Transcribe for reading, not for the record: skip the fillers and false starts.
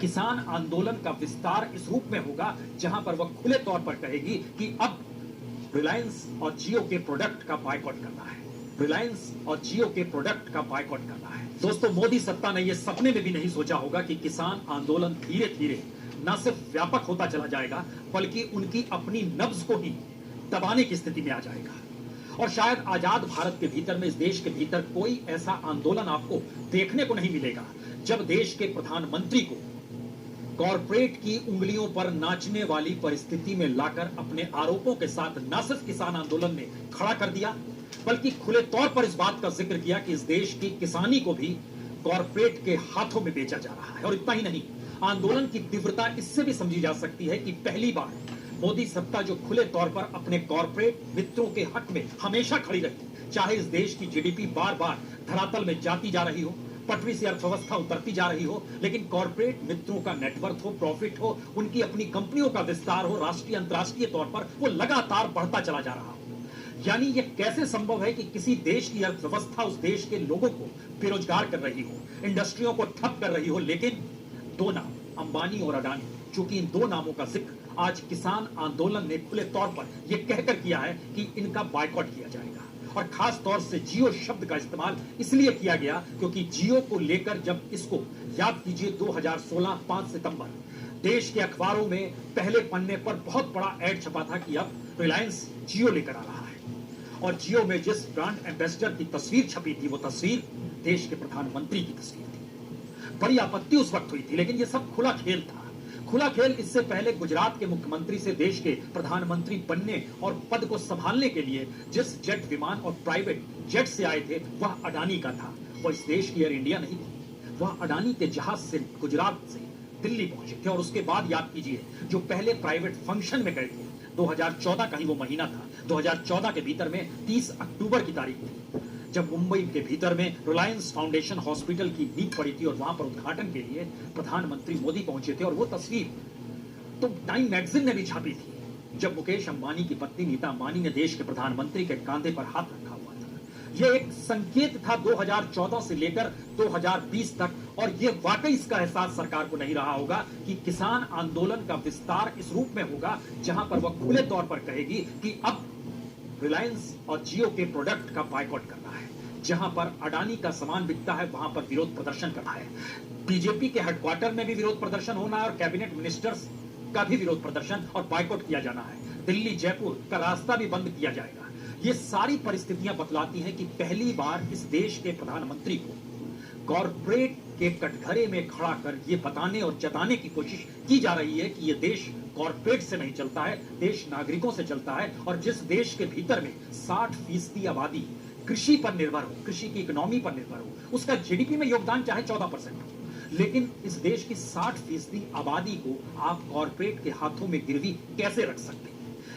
किसान आंदोलन का विस्तार इस रूप में होगा जहां पर वह खुले तौर पर कहेगी कि अब रिलायंस और जियो के प्रोडक्ट का बायकॉट करना है। रिलायंस और जियो के प्रोडक्ट का बायकॉट करना है। दोस्तों, मोदी सत्ता ने यह सपने में भी नहीं सोचा होगा कि किसान आंदोलन धीरे धीरे न सिर्फ व्यापक होता चला जाएगा बल्कि उनकी अपनी नब्ज को ही दबाने की स्थिति में आ जाएगा। और शायद आजाद भारत के भीतर में, इस देश के भीतर कोई ऐसा आंदोलन आपको देखने को नहीं मिलेगा जब देश के प्रधानमंत्री को कॉर्पोरेट की उंगलियों पर नाचने वाली परिस्थिति में लाकर अपने आरोपों के साथ न सिर्फ किसान आंदोलन ने खड़ा कर दिया बल्कि खुले तौर पर इस बात का जिक्र किया कि इस देश की किसानी को भी कॉर्पोरेट के हाथों में बेचा जा रहा है। और इतना ही नहीं, आंदोलन की तीव्रता इससे भी समझी जा सकती है कि पहली बार मोदी सत्ता जो खुले तौर पर अपने कॉर्पोरेट मित्रों के हक में हमेशा खड़ी रही, चाहे इस देश की जीडीपी बार बार धरातल में जाती जा रही हो, पटरी से अर्थव्यवस्था उतरती जा रही हो, लेकिन कॉर्पोरेट मित्रों का नेटवर्थ हो, प्रॉफिट हो, उनकी अपनी कंपनियों का विस्तार हो, राष्ट्रीय अंतर्राष्ट्रीय तौर पर वो लगातार बढ़ता चला जा रहा हो। यानी यह कैसे संभव है कि किसी देश की अर्थव्यवस्था उस देश के लोगों को बेरोजगार कर रही हो, इंडस्ट्रियों को ठप कर रही हो, लेकिन दो नाम, अंबानी और अडानी, चूंकि इन दो नामों का जिक्र आज किसान आंदोलन ने खुले तौर पर यह कहकर किया है कि इनका बायकॉट किया जाएगा। और खास तौर से जियो शब्द का इस्तेमाल इसलिए किया गया क्योंकि जियो को लेकर जब इसको याद कीजिए 2016 5 सितंबर देश के अखबारों में पहले पन्ने पर बहुत बड़ा एड छपा था कि अब रिलायंस जियो लेकर आ रहा है। और जियो में जिस ब्रांड एम्बेसडर की तस्वीर छपी थी वो तस्वीर देश के प्रधानमंत्री की तस्वीर थी। बड़ी आपत्ति उस वक्त हुई थी, लेकिन ये सब खुला खेल था। खुला खेल इससे पहले गुजरात के मुख्यमंत्री से देश के प्रधानमंत्री बनने और पद को संभालने के लिए जिस जेट विमान और प्राइवेट जेट से आए थे वह अडानी का था। वह इस देश की एयर इंडिया नहीं थी। वह अडानी के जहाज से गुजरात से दिल्ली पहुंचे थे। और उसके बाद याद कीजिए, जो पहले प्राइवेट फंक्शन में गए थे, 2014 का ही वो महीना था, 2014 के भीतर में 30 अक्टूबर की तारीख थी जब मुंबई के भीतर में रिलायंस फाउंडेशन हॉस्पिटल की नींव पड़ी थी और वहां पर उद्घाटन के लिए प्रधानमंत्री मोदी पहुंचे थे। और वो तस्वीर तो टाइम मैगजीन ने भी छापी थी जब मुकेश अंबानी की पत्नी नीता अंबानी ने देश के प्रधानमंत्री के कंधे पर हाथ रखा हुआ था। यह एक संकेत था 2014 से लेकर 2020 तक। और यह वाकई इसका एहसास सरकार को नहीं रहा होगा कि किसान आंदोलन का विस्तार इस रूप में होगा जहां पर वह खुले तौर पर कहेगी कि अब रिलायंस और जियो के प्रोडक्ट का बायकॉट करना है। जहां पर अडानी का सामान बिकता है वहां पर विरोध प्रदर्शन करना है। बीजेपी के हेडक्वार्टर में भी विरोध प्रदर्शन होना है और कैबिनेट मिनिस्टर्स का भी विरोध प्रदर्शन और बायकॉट किया जाना है। दिल्ली जयपुर का रास्ता भी बंद किया जाएगा। ये सारी परिस्थितियां बतलाती हैं कि पहली बार इस देश के प्रधानमंत्री को कॉर्पोरेट के कटघरे में खड़ा कर ये बताने और जताने की कोशिश की जा रही है कि ये देश कॉर्पोरेट से नहीं चलता है, देश नागरिकों से चलता है। और जिस देश के भीतर में 60% आबादी कृषि पर निर्भर हो, कृषि की इकोनॉमी पर निर्भर हो, उसका जीडीपी में योगदान चाहे 14% हो, लेकिन इस देश की 60% आबादी को आप कॉर्पोरेट के हाथों में गिरवी कैसे रख सकते हैं?